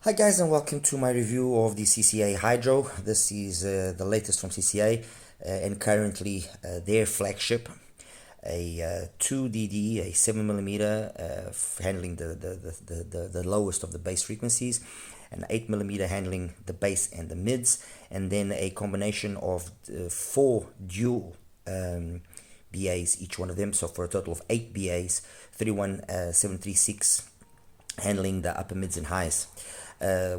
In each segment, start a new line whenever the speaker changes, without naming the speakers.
Hi guys, and welcome to my review of the CCA Hydro. This is the latest from CCA and currently their flagship, a 2DD, a 7mm handling the lowest of the bass frequencies, an 8mm handling the bass and the mids, and then a combination of 4 dual BAs, each one of them, so for a total of 8 BAs, 31736 handling the upper mids and highs,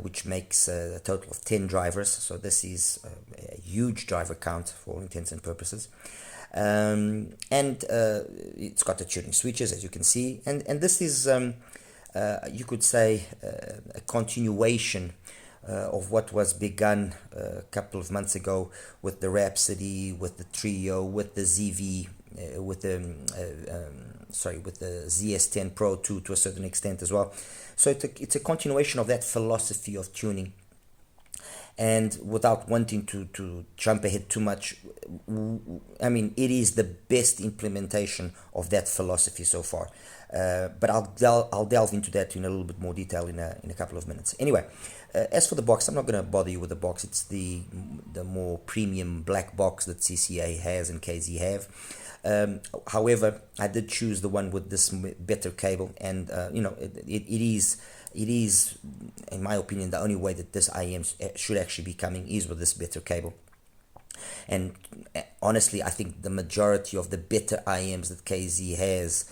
which makes a total of 10 drivers. So this is a huge driver count for all intents and purposes. And it's got the tuning switches, as you can see, and this is you could say a continuation of what was begun a couple of months ago with the Rhapsody, with the Trio, with the ZV, with the ZS10 Pro 2 to a certain extent as well. So it's a continuation of that philosophy of tuning. And without wanting to jump ahead too much, I mean, it is the best implementation of that philosophy so far. But I'll delve into that in a little bit more detail in a couple of minutes. Anyway, as for the box, I'm not going to bother you with the box. It's the more premium black box that CCA has and KZ have. However, I did choose the one with this better cable, and it is, in my opinion, the only way that this IEM should actually be coming is with this better cable. And honestly, I think the majority of the better IEMs that KZ has,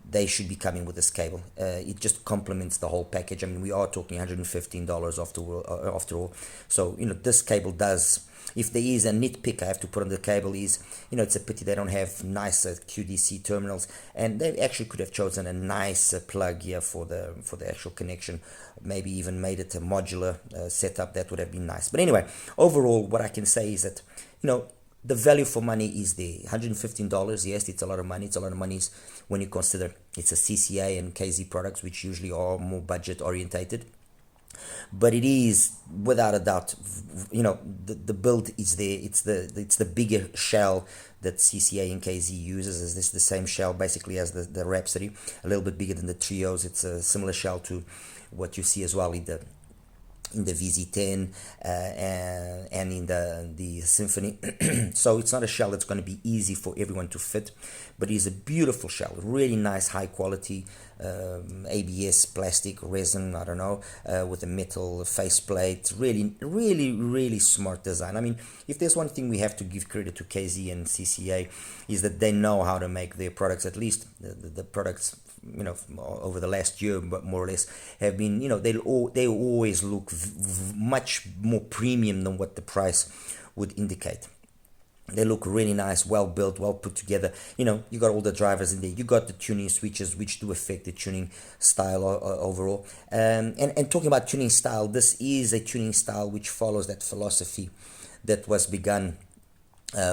they should be coming with this cable. It just complements the whole package. I mean, we are talking $115 after all. So, this cable does. If there is a nitpick I have to put on the cable is, it's a pity they don't have nicer QDC terminals, and they actually could have chosen a nicer plug here for the actual connection. Maybe even made it a modular setup. That would have been nice. But anyway, overall, what I can say is that, the value for money is there. $115, yes, it's a lot of money. It's a lot of money when you consider it's a CCA and KZ products, which usually are more budget orientated. But it is, without a doubt, the build is there. It's the bigger shell that CCA and KZ uses. Is this the same shell basically as the Rhapsody, a little bit bigger than the Trios. It's a similar shell to what you see as well in the VZ10 and in the Symphony. So it's not a shell that's going to be easy for everyone to fit, but it is a beautiful shell, really nice, high quality ABS plastic resin, I don't know, with a metal faceplate. Really smart design. I mean, if there's one thing we have to give credit to KZ and CCA, is that they know how to make their products. At least the products, over the last year, but more or less, have been, they always look much more premium than what the price would indicate. They look really nice, well built, well put together. You got all the drivers in there. You got the tuning switches, which do affect the tuning style overall. And talking about tuning style, this is a tuning style which follows that philosophy that was begun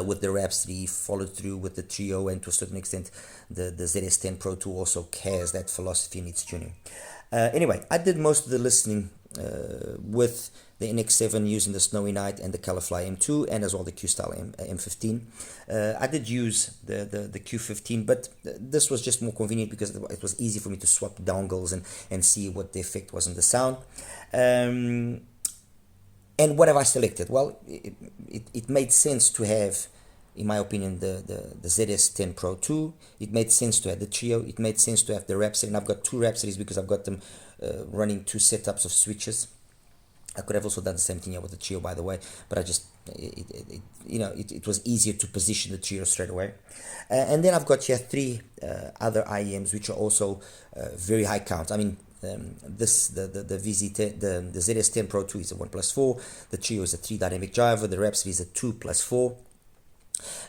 with the Rhapsody, followed through with the Trio, and to a certain extent the ZS10 Pro 2 also has that philosophy in its tuning. Anyway, I did most of the listening with the NX7 using the Snowy Night and the Colorfly M2, and as well the Q-Style M15. I did use the Q15, but this was just more convenient because it was easy for me to swap dongles and see what the effect was on the sound. And what have I selected? Well, it made sense to have, in my opinion, the ZS10 Pro 2. It made sense to have the Trio. It made sense to have the Rhapsody. And I've got 2 Rhapsodies because I've got them running 2 setups of switches. I could have also done the same thing here with the Trio, by the way, but I just, it was easier to position the Trio straight away. And then I've got here 3 other IEMs, which are also very high count. I mean, the VZ10, the ZS10 Pro 2 is a 1+4, the Trio is a 3 dynamic driver, the Rhapsody is a 2+4.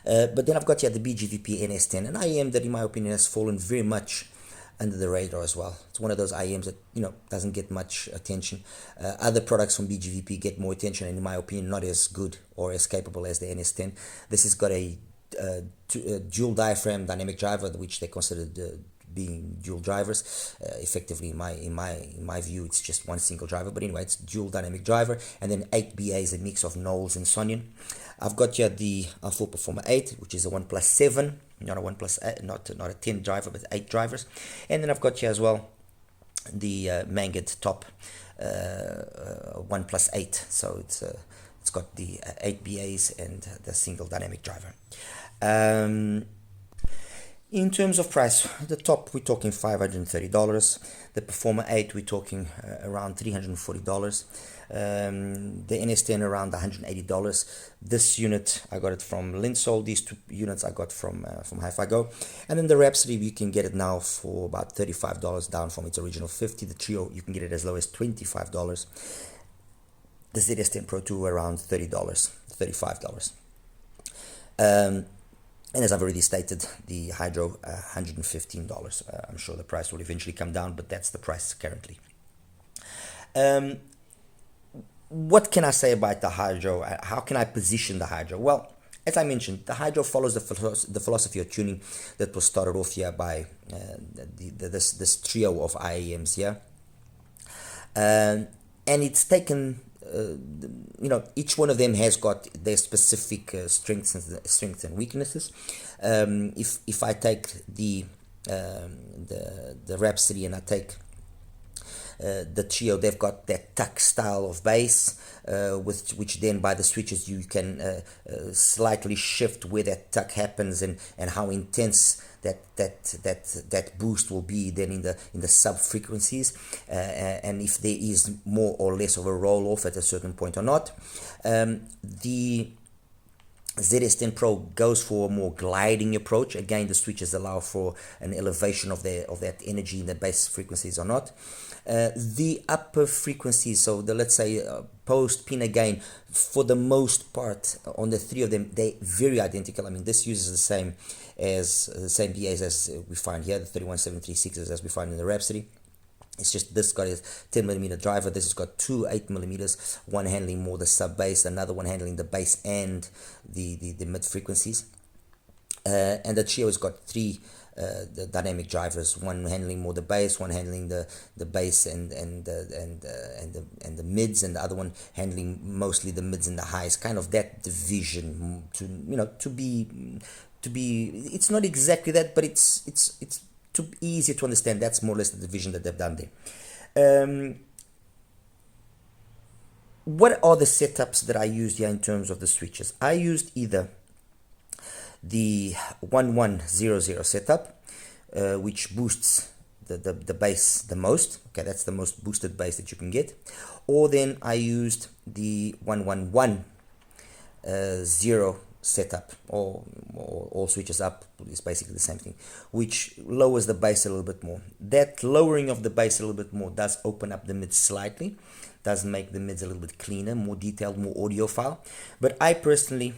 But then I've got here the BGVP NS10, an IEM that in my opinion has fallen very much under the radar as well. It's one of those IEMs that doesn't get much attention. Other products from BGVP get more attention, and in my opinion not as good or as capable as the NS10. This has got a dual diaphragm dynamic driver, which they consider being dual drivers. Effectively, in my view, it's just one single driver, but anyway, it's dual dynamic driver, and then 8 BAs, a mix of Knowles and Sonion. I've got here the Full Performer 8, which is a 1+7, not a 1+8, not a 10 driver, but 8 drivers. And then I've got here as well the Mangit top 1 plus 8, so it's got the 8 BAs and the single dynamic driver. In terms of price, the top we're talking $530. The Performer 8 we're talking around $340. The NS10 around $180. This unit I got it from LINSOUL. These two units I got from HIFIGO. And then the Rhapsody you can get it now for about $35, down from its original $50. The Trio you can get it as low as $25. The ZS10 Pro 2 around $30, $35. And as I've already stated, the Hydro $115. I'm sure the price will eventually come down, but that's the price currently. What can I say about the Hydro? How can I position the Hydro? Well, as I mentioned, the Hydro follows the philosophy of tuning that was started off here by this trio of IEMs here. And it's taken, each one of them has got their specific strengths and weaknesses. If I take the Rhapsody and I take the Trio, they've got that tuck style of bass, which then by the switches you can slightly shift where that tuck happens and how intense that boost will be then in the sub frequencies, and if there is more or less of a roll off at a certain point or not. The ZS10 Pro goes for a more gliding approach. Again, the switches allow for an elevation of that energy in the bass frequencies or not. The upper frequencies, so let's say post pin again, for the most part on the three of them, they're very identical. I mean, this uses the same BAs as we find here, the 31736s as we find in the Rhapsody. It's just this got a 10mm driver. This has got two 8mm, one handling more the sub bass, another one handling the bass and the mid frequencies. And the Trio has got three the dynamic drivers, one handling more the bass, one handling the bass and the mids, and the other one handling mostly the mids and the highs. Kind of that division to be. It's not exactly that, but it's too easy to understand. That's more or less the division that they've done there. What are the setups that I used here in terms of the switches? I used either the 1100 setup, which boosts the bass the most. Okay, that's the most boosted bass that you can get. Or then I used the 1110 setup, or all switches up is basically the same thing, which lowers the bass a little bit more. That lowering of the bass a little bit more does open up the mids slightly, does make the mids a little bit cleaner, more detailed, more audiophile. But I personally,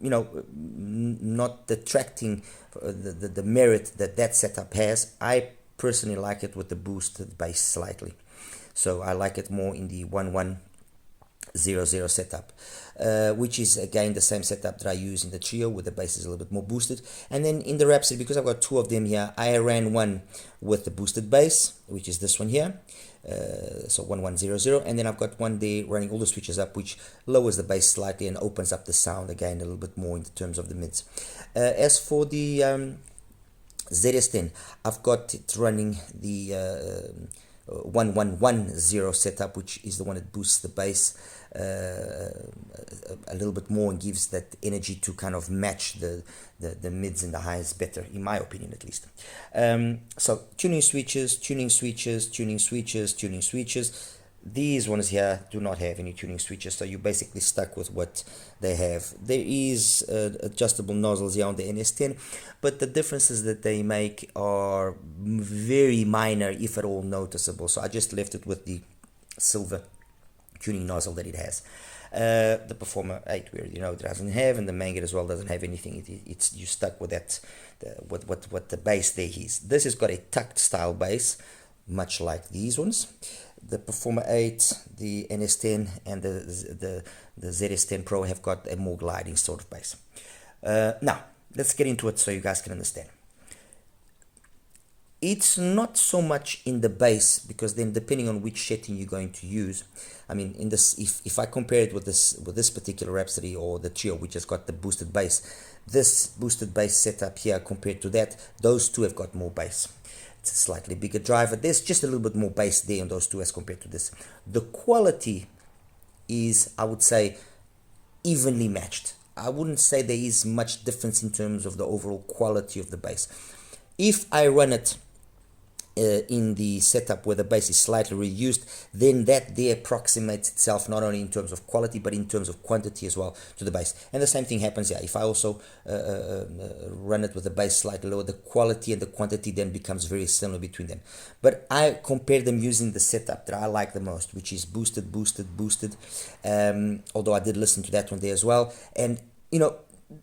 not detracting the merit that setup has, I personally like it with the boosted bass slightly. So I like it more in the 1100 setup, which is again the same setup that I use in the Trio, where the bass is a little bit more boosted. And then in the Rhapsody, because I've got two of them here, I ran one with the boosted bass, which is this one here, so 1100, and then I've got one there running all the switches up, which lowers the bass slightly and opens up the sound again a little bit more in terms of the mids. As for the ZS10, I've got it running the 1110 setup, which is the one that boosts the bass a little bit more and gives that energy to kind of match the mids and the highs better, in my opinion at least. So tuning switches. These ones here do not have any tuning switches, so you're basically stuck with what they have. There is adjustable nozzles here on the NS10, but the differences that they make are very minor, if at all noticeable. So I just left it with the silver tuning nozzle that it has. The Performer 8 we already know it doesn't have, and the Manget as well doesn't have anything. It's you're stuck with that, what the bass there is. This has got a tucked style bass, much like these ones. The Performer 8, the NS10, and the ZS10 Pro have got a more gliding sort of bass. Now, let's get into it so you guys can understand. It's not so much in the bass, because then depending on which setting you're going to use, I mean, in this, if I compare it with this particular Rhapsody or the Trio, which has got the boosted bass, this boosted bass setup here compared to that, those two have got more bass. It's a slightly bigger driver. There's just a little bit more bass there in those two as compared to this. The quality is, I would say, evenly matched. I wouldn't say there is much difference in terms of the overall quality of the bass. If I run it in the setup where the bass is slightly reduced, then that there approximates itself not only in terms of quality but in terms of quantity as well to the bass. And the same thing happens here. If I also run it with the bass slightly lower, the quality and the quantity then becomes very similar between them. But I compare them using the setup that I like the most, which is boosted, boosted, boosted. Although I did listen to that one there as well, and you know,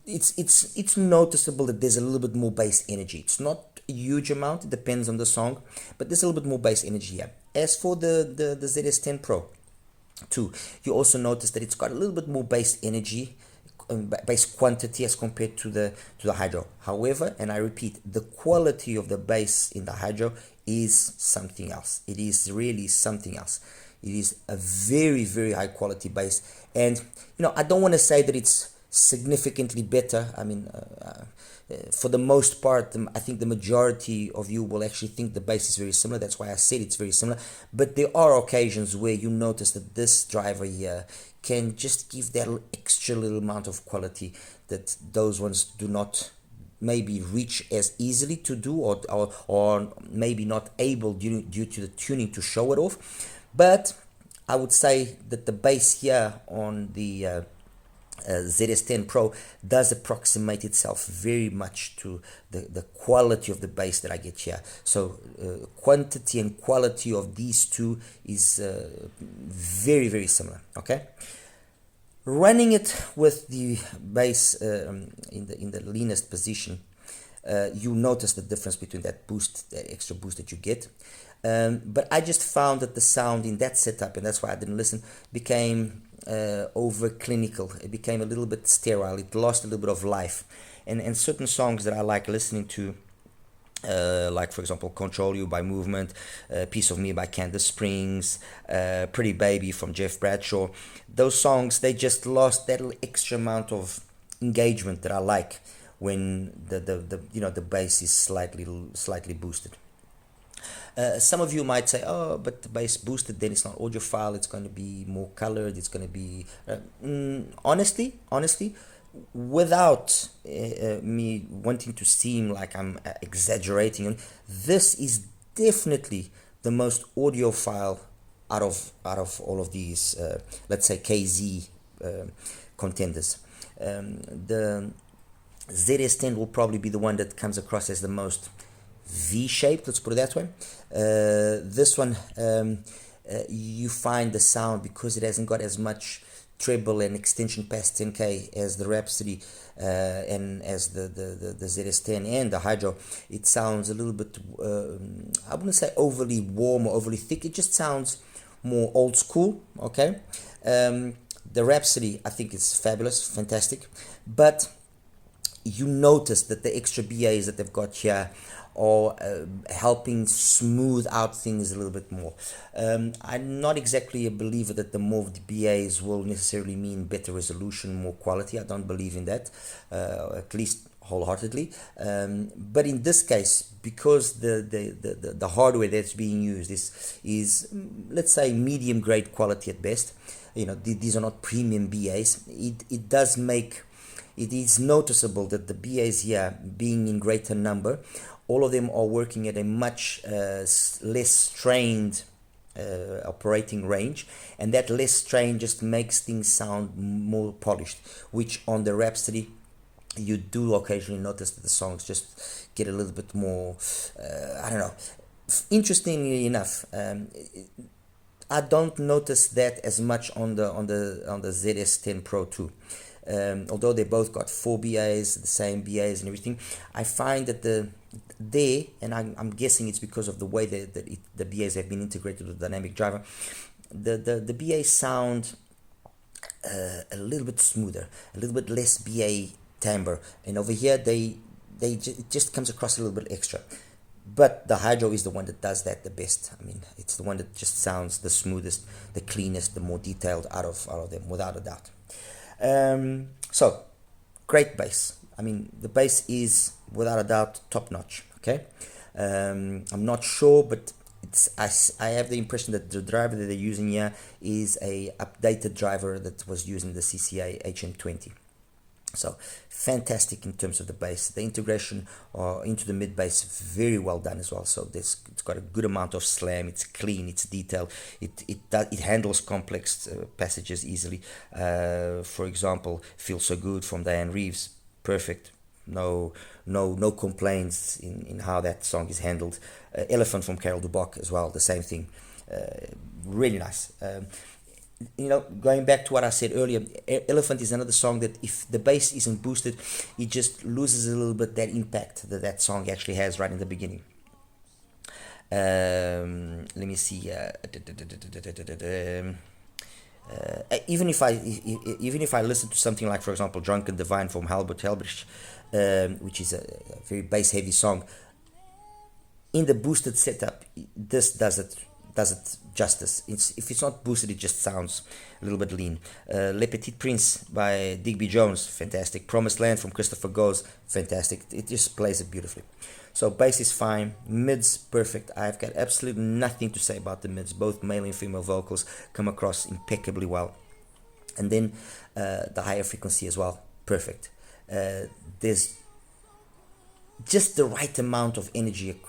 it's noticeable that there's a little bit more bass energy. It's not a huge amount, it depends on the song, but there's a little bit more bass energy here. As for the ZS10 Pro 2, you also notice that it's got a little bit more bass energy, bass quantity as compared to the Hydro. However, and I repeat, the quality of the bass in the Hydro is something else. It is really something else. It is a very, very high quality bass, and you know, I don't want to say that it's significantly better. I mean, for the most part, I think the majority of you will actually think the bass is very similar. That's why I said it's very similar. But there are occasions where you notice that this driver here can just give that extra little amount of quality that those ones do not maybe reach as easily to do, or maybe not able due to the tuning to show it off. But I would say that the bass here on the ZS10 Pro does approximate itself very much to the quality of the bass that I get here. So quantity and quality of these two is very, very similar. Okay, running it with the bass in the leanest position, you notice the difference between that boost, that extra boost that you get. But I just found that the sound in that setup, and that's why I didn't listen, became over clinical. It became a little bit sterile. It lost a little bit of life. And certain songs that I like listening to, like for example Control You by Movement, Piece of Me by Candace Springs, Pretty Baby from Jeff Bradshaw, those songs, they just lost that little extra amount of engagement that I like when the bass is slightly boosted. Some of you might say, oh, but the bass boosted, then it's not audiophile, it's going to be more colored, it's going to be... honestly, without me wanting to seem like I'm exaggerating, this is definitely the most audiophile out of all of these, let's say, KZ contenders. The ZS10 will probably be the one that comes across as the most V-shaped, let's put it that way. This one, you find the sound, because it hasn't got as much treble and extension past 10K as the Rhapsody and as the ZS10 and the Hydro, it sounds a little bit, I wouldn't say overly warm or overly thick, it just sounds more old school, okay? The Rhapsody, I think it's fabulous, fantastic, but you notice that the extra BAs that they've got here or helping smooth out things a little bit more. I'm not exactly a believer that the more BAs will necessarily mean better resolution, more quality. I don't believe in that, at least wholeheartedly. But in this case, because the hardware that's being used is let's say medium grade quality at best, you know, these are not premium BAs, it does make, it is noticeable that the BAs here being in greater number, all of them are working at a much less strained operating range, and that less strain just makes things sound more polished, which on the Rhapsody you do occasionally notice that the songs just get a little bit more, I don't know. Interestingly enough, I don't notice that as much on the ZS10 Pro 2. Although they both got 4 BAs, the same BAs and everything, I find that and I'm guessing it's because of the way that the BAs have been integrated with the dynamic driver, the BAs sound a little bit smoother, a little bit less BA timbre, and over here it just comes across a little bit extra. But the Hydro is the one that does that the best. I mean, it's the one that just sounds the smoothest, the cleanest, the more detailed out of them, without a doubt. So great bass. I mean, the bass is without a doubt top notch. Okay, I'm not sure, but I have the impression that the driver that they're using here is a updated driver that was using the CCA HM20. So fantastic in terms of the bass. The integration into the mid bass, very well done as well. So it's got a good amount of slam. It's clean. It's detailed. It handles complex passages easily. For example, "Feels So Good" from Diane Reeves, perfect. No complaints in how that song is handled. "Elephant" from Carol Duboc as well, the same thing. Really nice. Going back to what I said earlier, "Elephant" is another song that if the bass isn't boosted, it just loses a little bit that impact that song actually has right in the beginning. Let me see. Even if I listen to something like, for example, "Drunken Divine" from Halbert Helbrich, which is a very bass heavy song, in the boosted setup, this does it justice. If it's not boosted, it just sounds a little bit lean. "Le Petit Prince" by Digby Jones, fantastic. "Promised Land" from Christopher Goes, fantastic. It just plays it beautifully. So bass is fine, mids perfect. I've got absolutely nothing to say about the mids. Both male and female vocals come across impeccably well. And then the higher frequency as well, perfect. There's just the right amount of energy,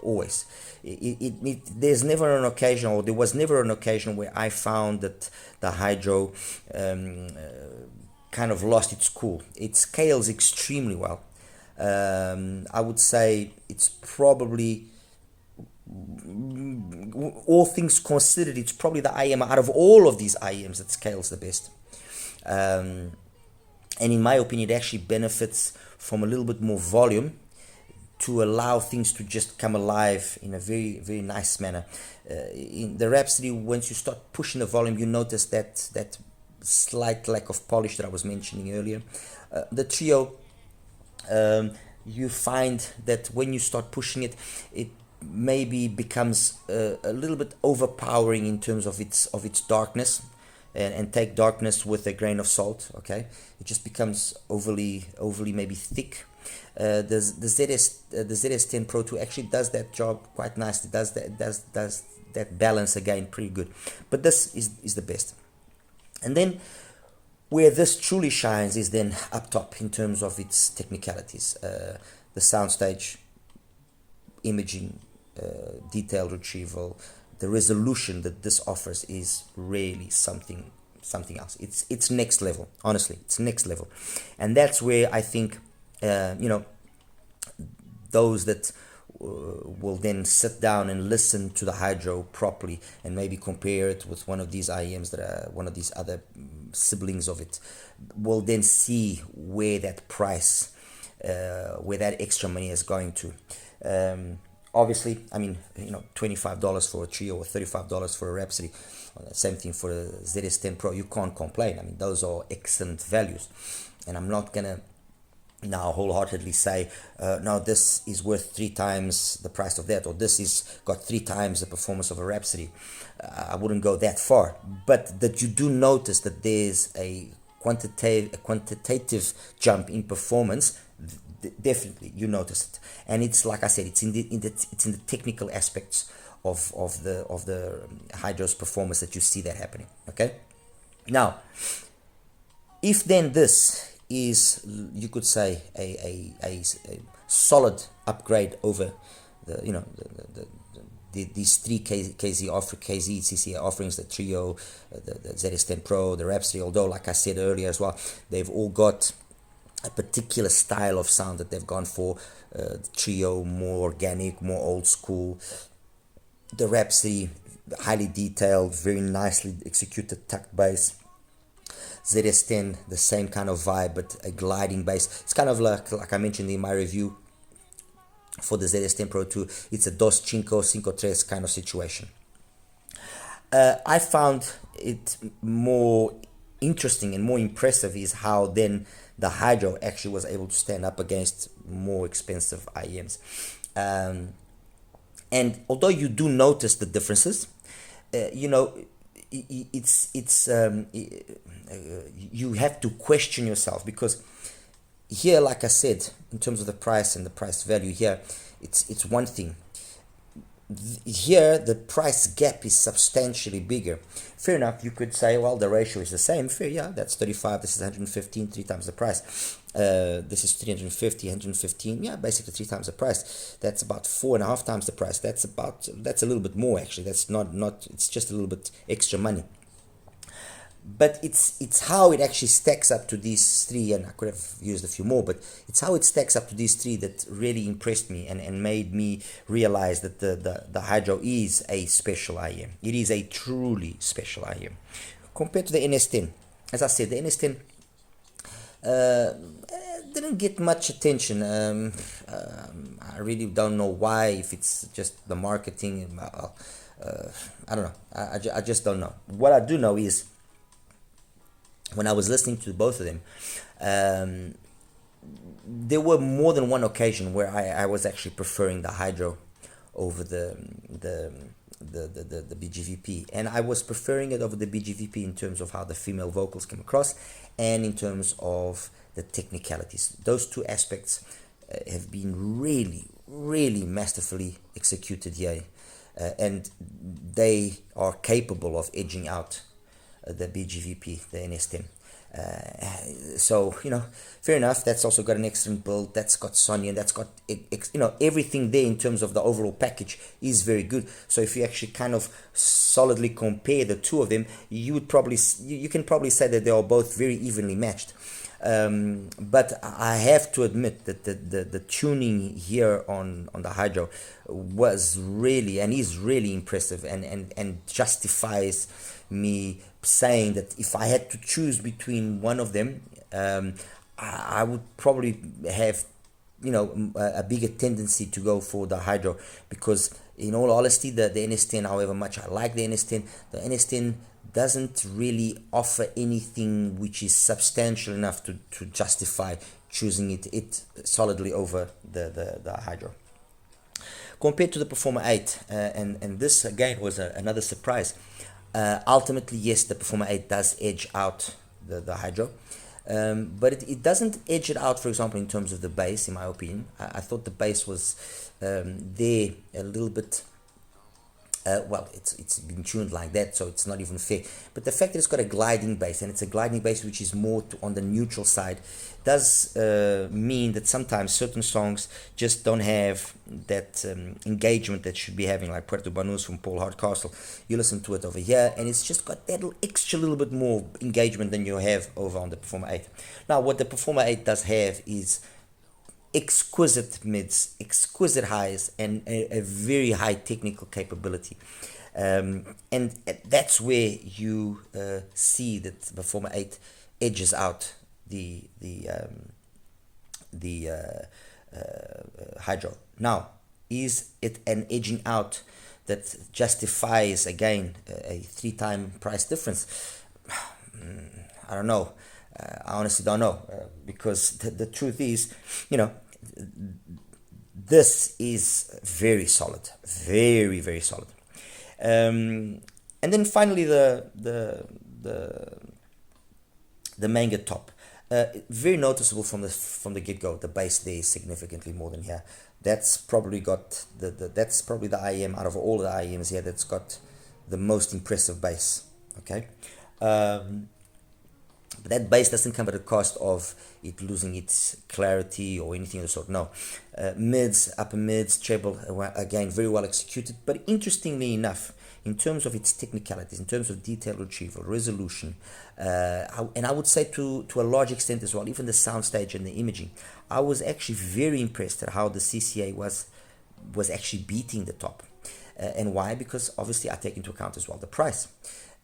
always. There's never an occasion, or there was never an occasion where I found that the Hydro kind of lost its cool. It scales extremely well. I would say it's probably, all things considered, it's probably the IM out of all of these IMs that scales the best. And in my opinion, it actually benefits from a little bit more volume to allow things to just come alive in a very, very nice manner. In the Rhapsody, once you start pushing the volume, you notice that slight lack of polish that I was mentioning earlier. The Trio, you find that when you start pushing it, it maybe becomes a little bit overpowering in terms of its darkness. And take darkness with a grain of salt. Okay, it just becomes overly maybe thick. The ZS10 Pro 2 actually does that job quite nicely. Does that balance again pretty good. But this is the best. And then where this truly shines is then up top in terms of its technicalities. The soundstage, imaging, detailed retrieval. The resolution that this offers is really something else. It's next level. Honestly, it's next level, and that's where I think those that will then sit down and listen to the Hydro properly and maybe compare it with one of these IEMs that are one of these other siblings of it, will then see where that price, where that extra money is going to. Obviously, I mean, $25 for a Trio or $35 for a Rhapsody. Same thing for a ZS10 Pro. You can't complain. I mean, those are excellent values. And I'm not going to now wholeheartedly say, no, this is worth 3 times the price of that, or this is got 3 times the performance of a Rhapsody. I wouldn't go that far. But that you do notice that there's a quantitative jump in performance. Definitely you notice it, and it's like I said, it's in the technical aspects of the Hydro's performance that you see that happening. Okay, now if then this is, you could say, a solid upgrade over these 3 KZ CCA offerings, the Trio, the ZS10 Pro, the Rhapsody, although like I said earlier as well, they've all got a particular style of sound that they've gone for. The Trio, more organic, more old school. The Rhapsody, highly detailed, very nicely executed tucked bass. ZS10, the same kind of vibe, but a gliding bass. It's kind of like I mentioned in my review for the ZS10 Pro 2, it's a dos cinco, cinco tres kind of situation. I found it more interesting and more impressive is how then the Hydro actually was able to stand up against more expensive IEMs. And although you do notice the differences, you have to question yourself, because here, like I said, in terms of the price and the price value here, it's one thing. Here the price gap is substantially bigger. Fair enough, you could say, well, the ratio is the same. Fair, yeah, that's 35, this is 115, 3 times the price. This is 350, 115, yeah, basically 3 times the price. That's about 4.5 times the price. That's a little bit more actually. That's not it's just a little bit extra money. But it's how it actually stacks up to these three, and I could have used a few more, but it's how it stacks up to these three that really impressed me and made me realize that the Hydro is a special IEM. It is a truly special IEM. Compared to the NS10, as I said, the NS10 didn't get much attention. I really don't know why, if it's just the marketing. I don't know. I just don't know. What I do know is, when I was listening to both of them, there were more than one occasion where I was actually preferring the Hydro over the BGVP, and I was preferring it over the BGVP in terms of how the female vocals came across, and in terms of the technicalities. Those two aspects have been really masterfully executed here, and they are capable of edging out the BGVP, the NS10. So, fair enough, that's also got an excellent build, that's got Sonya, that's got, everything there in terms of the overall package is very good. So if you actually kind of solidly compare the two of them, you can probably say that they are both very evenly matched. But I have to admit that the tuning here on the Hydro was really, and is really impressive, and justifies me saying that if I had to choose between one of them, I would probably have a bigger tendency to go for the Hydro, because in all honesty, the NS10, however much I like the NS10 doesn't really offer anything which is substantial enough to justify choosing it solidly over the Hydro. Compared to the Performer 8, and this again was another surprise. Ultimately, yes, the Performer 8 does edge out the Hydro, but it doesn't edge it out, for example, in terms of the bass, in my opinion. I thought the bass was there a little bit. Well, it's been tuned like that, so it's not even fair. But the fact that it's got a gliding bass, and it's a gliding bass which is more on the neutral side, does mean that sometimes certain songs just don't have that engagement that should be having, like Puerto Banús from Paul Hardcastle. You listen to it over here, and it's just got that extra little bit more engagement than you have over on the Performer 8. Now, what the Performer 8 does have is exquisite mids, exquisite highs, and a very high technical capability, and that's where you see that the Performer 8 edges out the Hydro. Now, is it an edging out that justifies again a 3-time price difference? I don't know. I honestly don't know, because the truth is, this is very solid, very solid. And then finally, the Manga top, very noticeable from the get go. The bass there is significantly more than here. That's probably got that's probably the IEM out of all the IEMs here that's got the most impressive bass. Okay. But that bass doesn't come at the cost of it losing its clarity or anything of the sort. No. Mids, upper mids, treble, again, very well executed. But interestingly enough, in terms of its technicalities, in terms of detail retrieval, resolution, and I would say to a large extent as well, even the soundstage and the imaging, I was actually very impressed at how the CCA was actually beating the top. And why? Because obviously I take into account as well the price.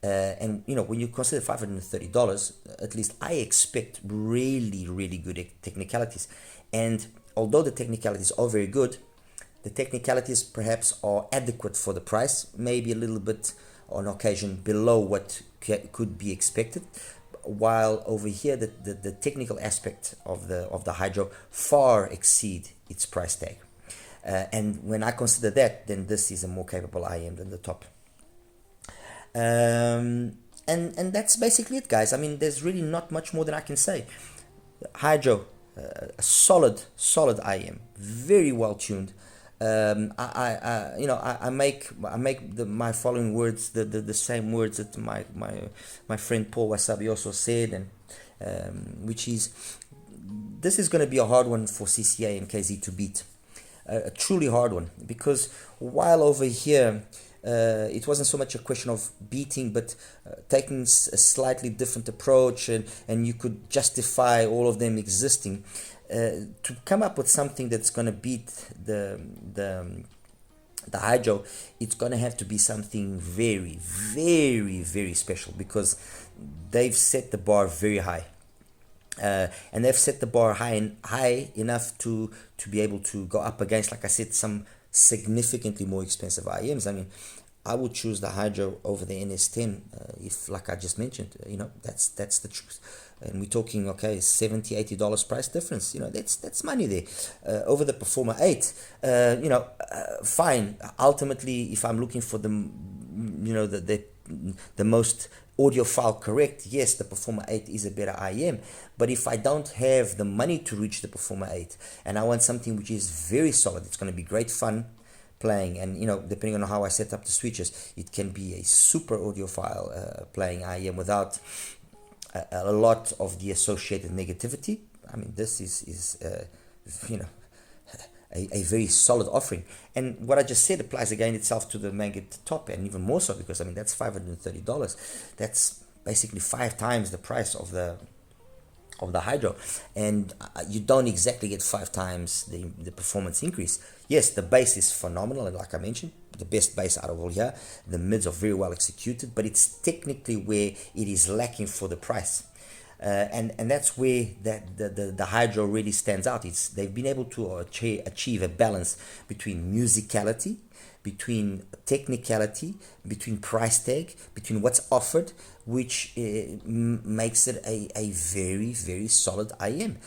And when you consider $530, at least I expect really good technicalities. And although the technicalities are very good, the technicalities perhaps are adequate for the price, maybe a little bit on occasion below what could be expected. While over here, the technical aspect of the Hydro far exceed its price tag. And when I consider that, then this is a more capable IEM than the top. And that's basically it, guys. I mean, there's really not much more that I can say. Hydro, a solid IM, very well tuned. I make my following words, the same words that my friend Paul Wasabi also said, and which is, this is going to be a hard one for CCA and KZ to beat, a truly hard one, because while over here it wasn't so much a question of beating, but taking a slightly different approach, and you could justify all of them existing. To come up with something that's going to beat the Hydro, it's going to have to be something very, very, very special, because they've set the bar very high. And they've set the bar high enough to be able to go up against, like I said, some significantly more expensive IMs. I mean, I would choose the Hydro over the NS10 if, like I just mentioned, that's the truth. And we're talking, okay, $70-$80 price difference. That's money there over the Performer 8. Fine. Ultimately, if I'm looking for the most audiophile correct, yes, the Performer 8 is a better IM. But if I don't have the money to reach the Performer 8 and I want something which is very solid, it's going to be great fun playing, and depending on how I set up the switches, it can be a super audiophile playing IM without a lot of the associated negativity. I mean, this is a very solid offering. And what I just said applies again itself to the Maggot top, and even more so, because I mean, that's $530. That's basically 5 times the price of the Hydro, and you don't exactly get 5 times the performance increase. Yes, the bass is phenomenal, and like I mentioned, the best bass out of all here. The mids are very well executed, but it's technically where it is lacking for the price. And that's where the Hydro really stands out. They've been able to achieve a balance between musicality, between technicality, between price tag, between what's offered, which makes it a very, very solid IM.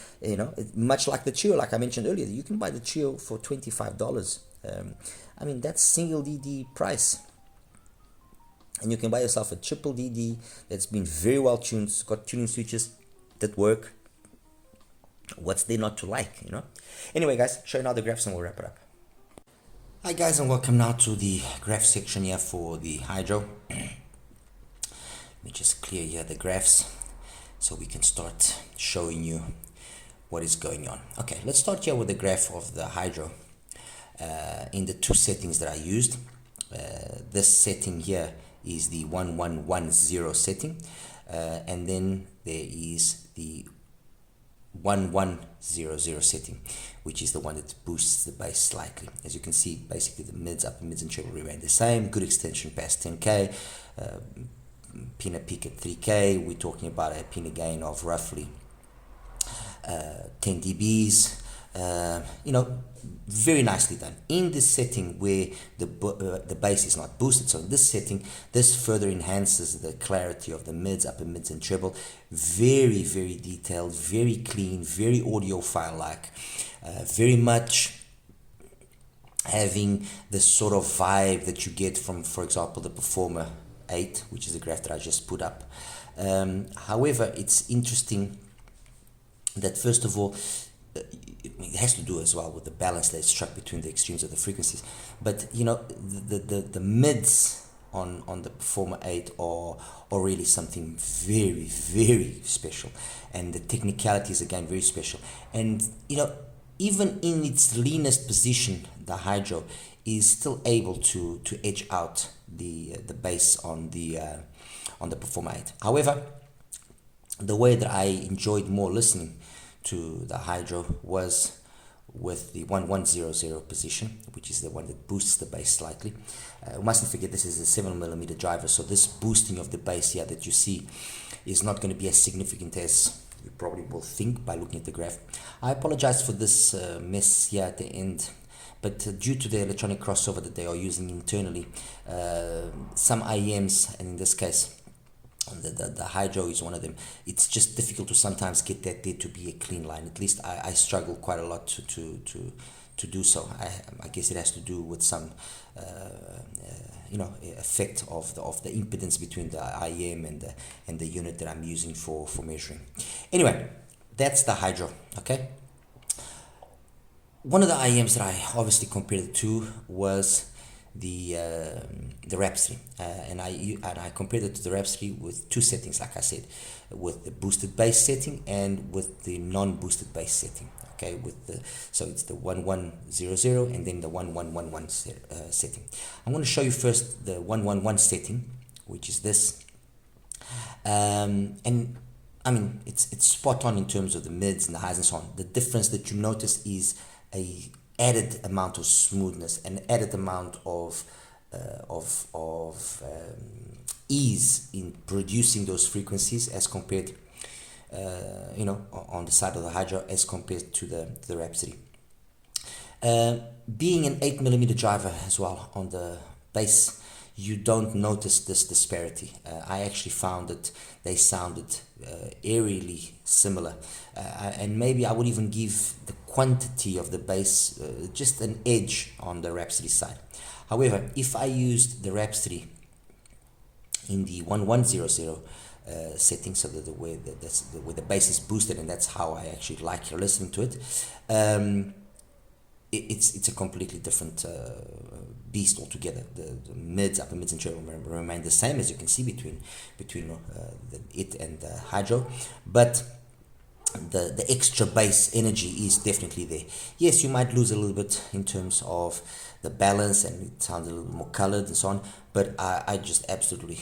Much like the Trio, like I mentioned earlier, you can buy the Trio for $25. I mean, that's single DD price. And you can buy yourself a triple DD that's been very well tuned, it's got tuning switches that work. What's there not to like, Anyway, guys, show you now the graphs and we'll wrap it up. Hi guys, and welcome now to the graph section here for the Hydro. Let me just clear here the graphs so we can start showing you what is going on. Okay, let's start here with the graph of the Hydro in the 2 settings that I used. This setting here is the 1110 setting, and then there is the 1100 setting, which is the one that boosts the bass slightly. As you can see, basically the mids, upper mids and treble remain the same. Good extension past 10k, pinna peak at 3k. We're talking about a pinna gain of roughly 10 dBs. Very nicely done. In this setting where the bass is not boosted, so in this setting, this further enhances the clarity of the mids, upper mids and treble. Very, very detailed, very clean, very audiophile-like, very much having the sort of vibe that you get from, for example, the Performer 8, which is the graph that I just put up. However, it's interesting that, first of all, it has to do as well with the balance that's struck between the extremes of the frequencies. But the mids on the Performer 8 are really something very, very special, and the technicality is again very special. And even in its leanest position, the Hydro is still able to edge out the bass on the Performer 8. However, the way that I enjoyed more listening to the Hydro was with the 1100 position, which is the one that boosts the bass slightly. We mustn't forget this is a 7mm driver, so this boosting of the bass here that you see is not going to be as significant as you probably will think by looking at the graph. I apologize for this mess here at the end, but due to the electronic crossover that they are using internally, some IEMs, and in this case the Hydro is one of them, it's just difficult to sometimes get that there to be a clean line. At least I struggle quite a lot to do so. I guess it has to do with some effect of the impedance between the IEM and the unit that I'm using for measuring. Anyway, that's the Hydro. Okay. One of the IEMs that I obviously compared it to was the Rhapsody, and I compared it to the Rhapsody with two settings, like I said, with the boosted bass setting and with the non-boosted bass setting. Okay, so it's the 1100 and then the 1111 setting. I'm going to show you first the 111 setting, which is this, and I mean it's spot on in terms of the mids and the highs and so on. The difference that you notice is a added amount of smoothness, an added amount of ease in producing those frequencies as compared, on the side of the Hydro as compared to the Rhapsody. Being an 8mm driver as well on the bass, you don't notice this disparity. I actually found that they sounded eerily similar, and maybe I would even give the quantity of the bass just an edge on the Rhapsody side. However, if I used the Rhapsody in the 1100 setting, so that the way the bass is boosted, and that's how I actually like listening to it, it's a completely different beast altogether. The mids, upper mids, and treble remain the same, as you can see between it and the Hydro, but the extra bass energy is definitely there. Yes, you might lose a little bit in terms of the balance, and it sounds a little more colored and so on, but I just absolutely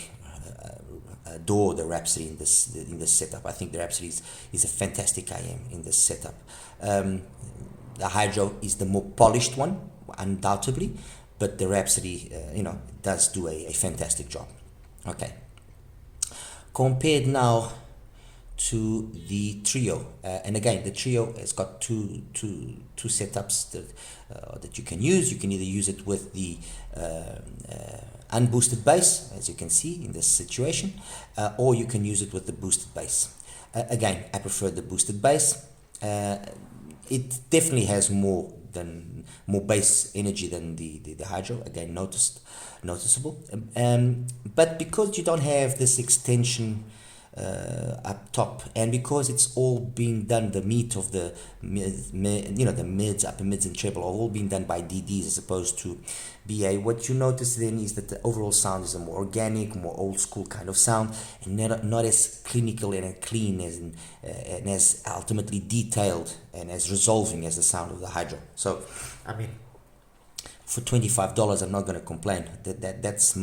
adore the Rhapsody in this setup. I think the Rhapsody is a fantastic IM in this setup. The Hydro is the more polished one, undoubtedly, but the Rhapsody, does do a fantastic job. Okay. Compared now to the Trio, and again, the Trio has got two setups that you can use. You can either use it with the unboosted bass, as you can see in this situation, or you can use it with the boosted bass. Again, I prefer the boosted bass. It definitely has more bass energy than the Hydro. Again, noticeable. But because you don't have this extension up top, and because it's all being done, the meat of the the mids, upper mids, and treble are all being done by DDs as opposed to BA. What you notice then is that the overall sound is a more organic, more old school kind of sound, and not as clinical and clean and as ultimately detailed and as resolving as the sound of the Hydro. So, I mean, for $25, I'm not going to complain. That's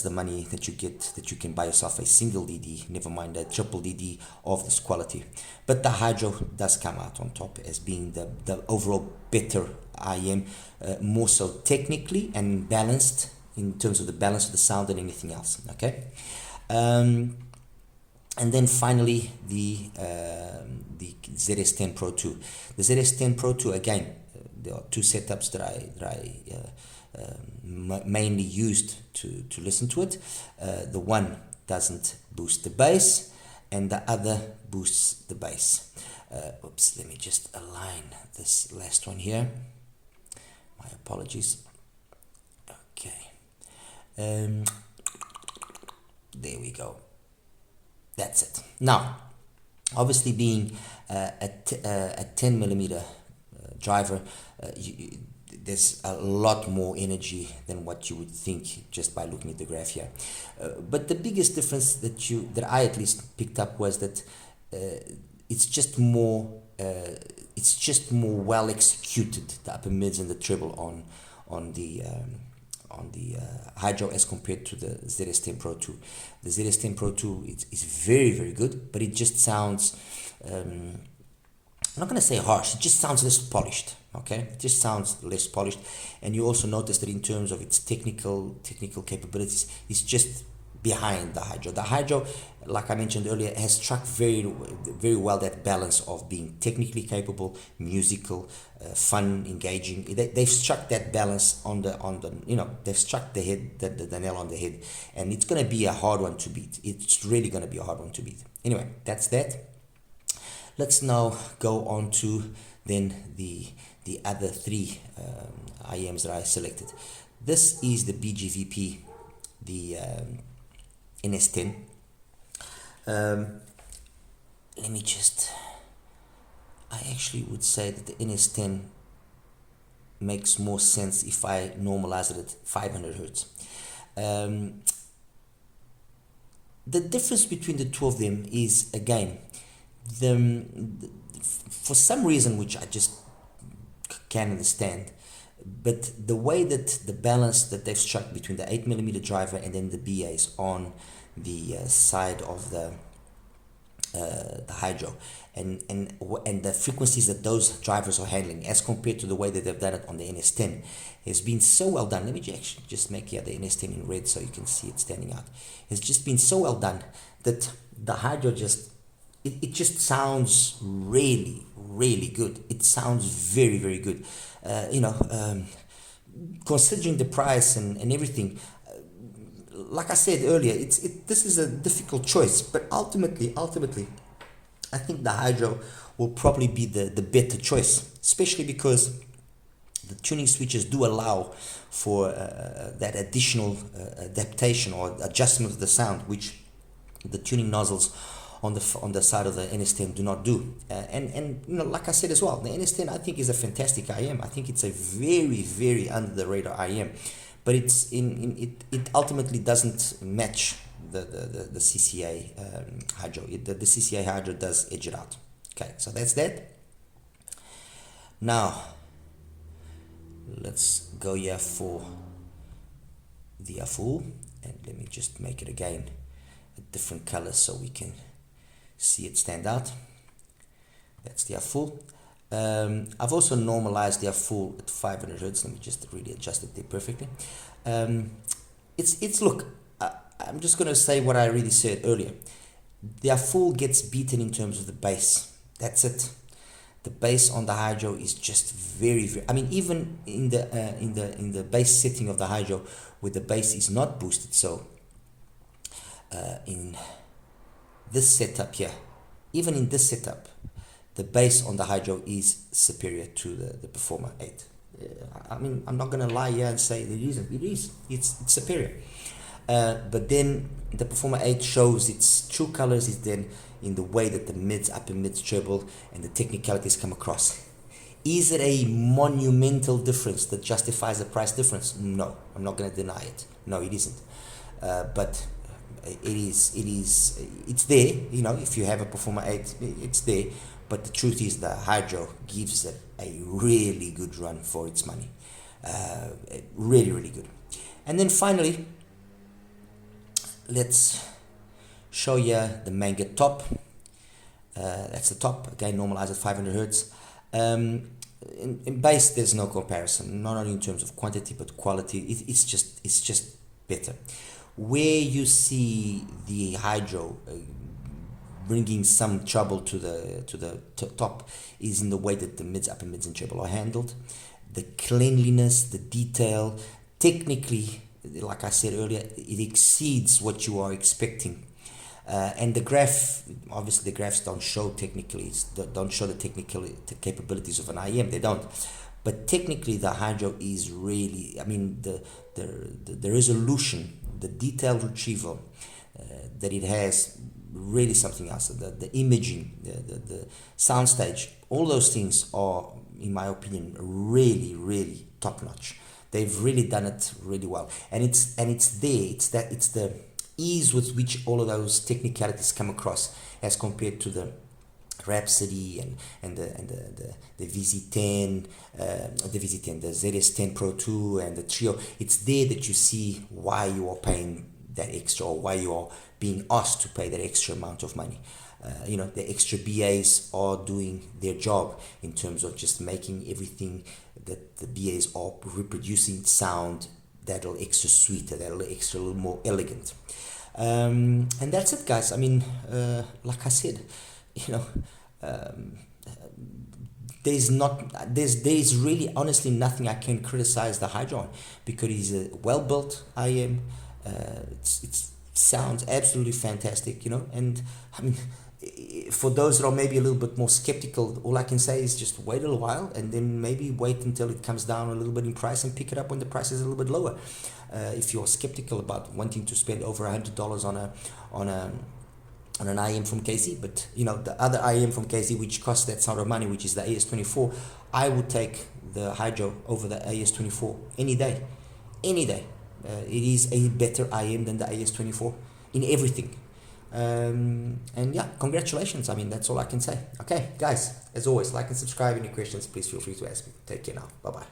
the money that you get, that you can buy yourself a single DD, never mind a triple DD of this quality. But the Hydro does come out on top as being the overall better IM, more so technically and balanced in terms of the balance of the sound than anything else. Okay. And then finally the ZS10 Pro 2. The ZS10 Pro 2, again, there are two setups that I mainly used to listen to it. The one doesn't boost the bass, and the other boosts the bass. Oops, let me just align this last one here. My apologies. Okay. There we go. That's it. Now, obviously being a 10mm driver, there's a lot more energy than what you would think just by looking at the graph here. But the biggest difference that I at least picked up was that it's just more well executed, the upper mids and the treble on the Hydro as compared to the ZS10 Pro 2. The ZS10 Pro 2 is very, very good, but it just sounds, I'm not going to say harsh, it just sounds less polished. Okay, it just sounds less polished, and you also notice that in terms of its technical capabilities, it's just behind the Hydro. The Hydro, like I mentioned earlier, has struck very, very well that balance of being technically capable, musical, fun, engaging. They've struck that balance on the they've struck the nail on the head, and it's going to be a hard one to beat. It's really going to be a hard one to beat. Anyway, that's that. Let's now go on to then the other three IEMs that I selected. This is the BGVP, the NS10. let me just, I actually would say that the NS10 makes more sense if I normalize it at 500 hertz. The difference between the two of them is, again, for some reason which I just can't understand, but the way that the balance that they've struck between the 8mm driver and then the BAs on the side of the Hydro, and the frequencies that those drivers are handling as compared to the way that they've done it on the NS10 has been so well done. Let me actually just make the NS10 in red so you can see it standing out. It's just been so well done that the Hydro just, it just sounds really, really good. It sounds very, very good. Considering the price and everything, like I said earlier, this is a difficult choice, but ultimately, I think the Hydro will probably be the better choice, especially because the tuning switches do allow for that additional adaptation or adjustment of the sound, which the tuning nozzles on the side of the NS10 do not do. And like I said as well, the NS10 I think is a fantastic IM. I think it's a very, very under the radar IM. But it ultimately doesn't match the CCA Hydro. The CCA Hydro does edge it out. Okay, so that's that. Now, let's go here for the full, and let me just make it again a different color so we can see it stand out. That's the full. I've also normalized the full at 500 hertz. Let me just really adjust it there perfectly. Look, I'm just going to say what I really said earlier. The full gets beaten in terms of the bass. That's it. The bass on the Hydro is just very, very, I mean, even in the bass setting of the Hydro, where the bass is not boosted. So in this setup here, even in this setup, the bass on the Hydro is superior to the Performer 8. I mean, I'm not going to lie here and say it isn't. It is. It's superior. But then the Performer 8 shows its true colors is then in the way that the mids, upper mids, treble, and the technicalities come across. Is it a monumental difference that justifies the price difference? No, I'm not going to deny it. No, it isn't. But it's there. If you have a Performer 8, it's there. But the truth is the Hydro gives it a really good run for its money. Really, really good. And then finally, let's show you the Manga top. That's the top. Again, normalized at 500 hertz. In bass, there's no comparison. Not only in terms of quantity, but quality. It's just better. Where you see the Hydro bringing some trouble to the top is in the way that the mids, upper mids, and treble are handled. The cleanliness, the detail, technically, like I said earlier, it exceeds what you are expecting. And the graph, obviously the graphs don't show don't show the technical capabilities of an IM, they don't. But technically the Hydro is really, I mean, the resolution, the detailed retrieval that it has, really something else. The imaging, the soundstage, all those things are, in my opinion, really, really top notch. They've really done it really well, and it's there. It's the ease with which all of those technicalities come across as compared to the Rhapsody and the VZ10, the ZS10 Pro 2 and the Trio. It's there that you see why you are paying that extra, or why you are being asked to pay that extra amount of money. The extra BAs are doing their job in terms of just making everything that the BAs are reproducing sound that little extra sweeter, that little extra, a little more elegant. And that's it, guys. I mean, like I said, there's really honestly nothing I can criticize the Hydro on, because it's a well built IM. It sounds absolutely fantastic, and I mean, for those that are maybe a little bit more skeptical, all I can say is just wait a little while, and then maybe wait until it comes down a little bit in price and pick it up when the price is a little bit lower. If you're skeptical about wanting to spend over $100 on an IM from KC, but you know, the other IM from KC, which costs that sort of money, which is the AS24, I would take the Hydro over the AS24 any day, any day. It is a better IM than the AS24 in everything. And yeah, congratulations. I mean, that's all I can say. Okay, guys, as always, like and subscribe. Any questions, please feel free to ask me. Take care now. Bye bye.